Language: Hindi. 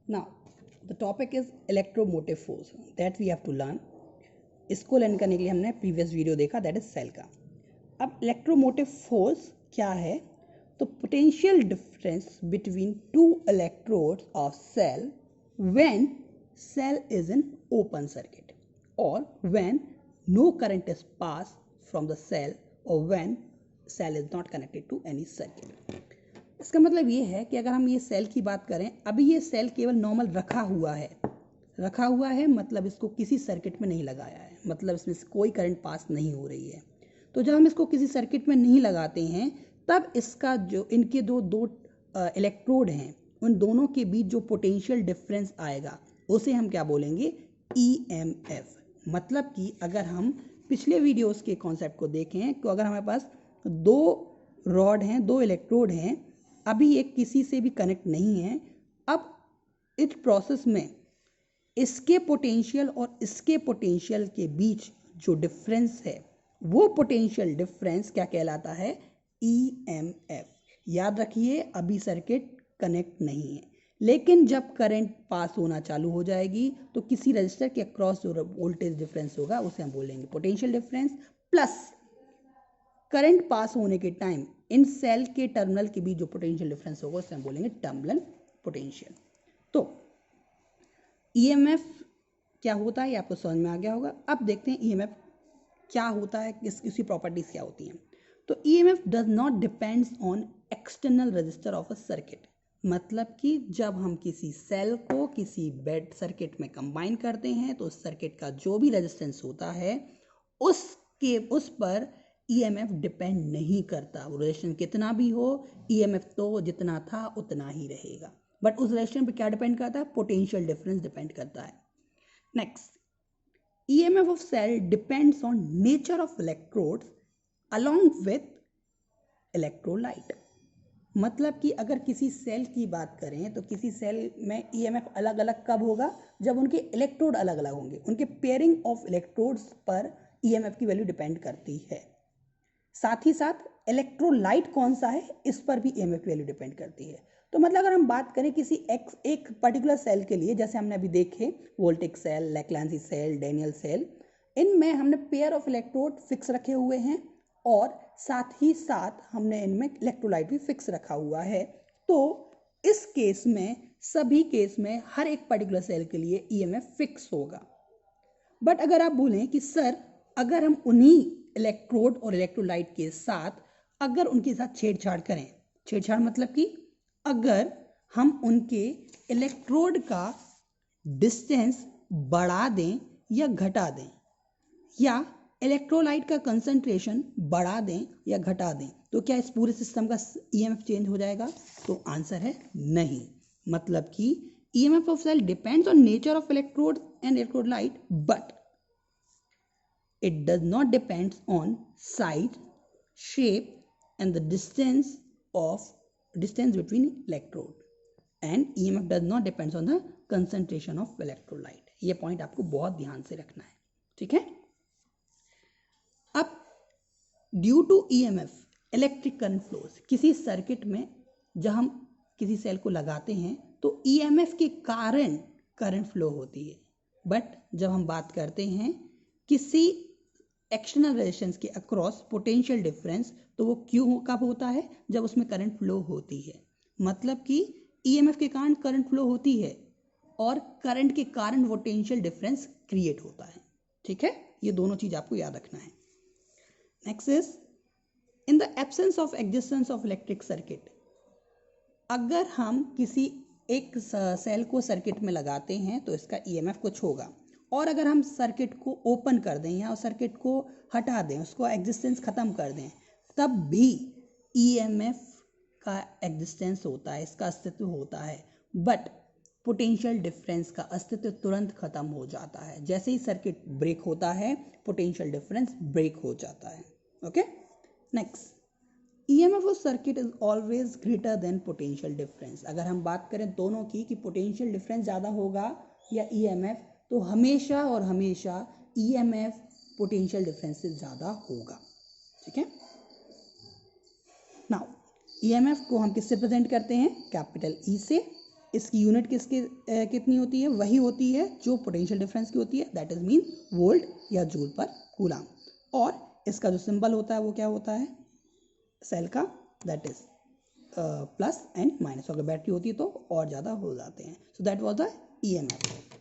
Now, the topic is electromotive force that we have to learn. इसको लर्न करने के लिए हमने प्रीवियस वीडियो देखा, दैट इज सेल का. अब इलेक्ट्रोमोटिव फोर्स क्या है? तो potential difference between two electrodes of cell when cell is in open circuit or when no current is passed from the cell or when cell is not connected to any circuit. इसका मतलब ये है कि अगर हम ये सेल की बात करें, अभी ये सेल केवल नॉर्मल रखा हुआ है मतलब इसको किसी सर्किट में नहीं लगाया है, मतलब इसमें से कोई करंट पास नहीं हो रही है. तो जब हम इसको किसी सर्किट में नहीं लगाते हैं तब इसका जो इनके दो इलेक्ट्रोड हैं उन दोनों के बीच जो पोटेंशियल डिफरेंस आएगा उसे हम क्या बोलेंगे? EMF. मतलब कि अगर हम पिछले वीडियोस के कॉन्सेप्ट को देखें तो अगर हमारे पास दो रॉड हैं, दो इलेक्ट्रोड हैं, अभी एक किसी से भी कनेक्ट नहीं है, अब इस प्रोसेस में इसके पोटेंशियल और इसके पोटेंशियल के बीच जो डिफरेंस है वो पोटेंशियल डिफरेंस क्या कहलाता है? EMF. याद रखिए अभी सर्किट कनेक्ट नहीं है, लेकिन जब करंट पास होना चालू हो जाएगी तो किसी रजिस्टर के अक्रॉस जो वोल्टेज डिफरेंस होगा उसे हम बोलेंगे potential difference, plus current pass होने के टाइम इन सेल के टर्मिनल के बीच जो पोटेंशियल डिफरेंस होगा उसे हम बोलेंगे टर्मिनल पोटेंशियल. तो EMF क्या होता है ये आपको समझ में आ गया होगा. अब देखते हैं EMF क्या होता है, इसकी प्रॉपर्टीज क्या होती हैं. तो EMF does not depends on external register of a circuit. मतलब कि जब हम किसी सेल को किसी बेड सर्किट में कंबाइन करते हैं तो उस सर्किट का जो भी रेजिस्टेंस होता है उस पर EMF डिपेंड नहीं करता. वो रेजिस्टेंस कितना भी हो, EMF तो जितना था उतना ही रहेगा. बट उस रेजिस्टेंस पे क्या डिपेंड करता है? पोटेंशियल डिफरेंस डिपेंड करता है. Next, EMF of cell depends on nature of electrodes along with electrolyte. मतलब कि अगर किसी सेल की बात करें तो किसी सेल में EMF अलग अलग कब होगा? जब उनके इलेक्ट्रोड अलग अलग होंगे. उनके पेयरिंग ऑफ इलेक्ट्रोड्स पर EMF की वैल्यू डिपेंड करती है. साथ ही साथ इलेक्ट्रोलाइट कौन सा है इस पर भी EMF की वैल्यू डिपेंड करती है. तो मतलब अगर हम बात करें किसी एक पर्टिकुलर सेल के लिए, जैसे हमने अभी देखे voltaic cell, Leclanche cell, Daniel cell, इनमें हमने पेयर ऑफ इलेक्ट्रोड फिक्स रखे हुए हैं और साथ ही साथ हमने इनमें इलेक्ट्रोलाइट भी फिक्स रखा हुआ है. तो इस केस में सभी केस में हर एक पर्टिकुलर सेल के लिए EMF फिक्स होगा. बट अगर आप बोलें कि सर अगर हम उन्हीं इलेक्ट्रोड और इलेक्ट्रोलाइट के साथ अगर उनके साथ छेड़छाड़ करें, छेड़छाड़ मतलब कि अगर हम उनके इलेक्ट्रोड का डिस्टेंस बढ़ा दें या घटा दें या इलेक्ट्रोलाइट का कंसंट्रेशन बढ़ा दें या घटा दें, तो क्या इस पूरे सिस्टम का EMF चेंज हो जाएगा? तो आंसर है नहीं. मतलब कि EMF of cell depends on nature of electrode and electrolyte, but it does not depends on size, shape and the distance between electrode, and EMF does not depends on the concentration of electrolyte. ये पॉइंट आपको बहुत ध्यान से रखना है, ठीक है. अब due to EMF electric current flows. किसी सर्किट में जब हम किसी सेल को लगाते हैं तो EMF के कारण करंट फ्लो होती है. बट जब हम बात करते हैं किसी एक्सटर्नल रेजिस्टेंस के अक्रॉस पोटेंशियल डिफरेंस, तो वो क्यों कब होता है? जब उसमें करंट फ्लो होती है. मतलब कि EMF के कारण करंट फ्लो होती है और करंट के कारण पोटेंशियल डिफरेंस क्रिएट होता है. ठीक है, ये दोनों चीज आपको याद रखना है. Next is in the absence of existence of electric circuit. अगर हम किसी एक सेल को सर्किट में लगाते हैं तो इसका EMF कुछ होगा, और अगर हम सर्किट को ओपन कर दें या सर्किट को हटा दें, उसको एग्जिस्टेंस खत्म कर दें, तब भी EMF का एग्जिस्टेंस होता है, इसका अस्तित्व होता है. बट पोटेंशियल डिफरेंस का अस्तित्व तुरंत खत्म हो जाता है. जैसे ही सर्किट ब्रेक होता है पोटेंशियल डिफरेंस ब्रेक हो जाता है. Okay, next, EMF of circuit is always greater than potential difference. अगर हम बात करें दोनों की कि पोटेंशियल डिफरेंस ज़्यादा होगा या EMF, तो हमेशा और हमेशा EMF पोटेंशियल डिफरेंस से ज़्यादा होगा. ठीक है. नाउ EMF को हम किससे प्रेजेंट करते हैं? कैपिटल E से. इसकी यूनिट कितनी होती है, वही होती है जो पोटेंशियल डिफरेंस की होती है, दैट इज मीन वोल्ट या जूल पर कूलम। और इसका जो सिंबल होता है वो क्या होता है सेल का, that is plus and minus. अगर बैटरी होती है तो और ज़्यादा हो जाते हैं। So that was the EMF।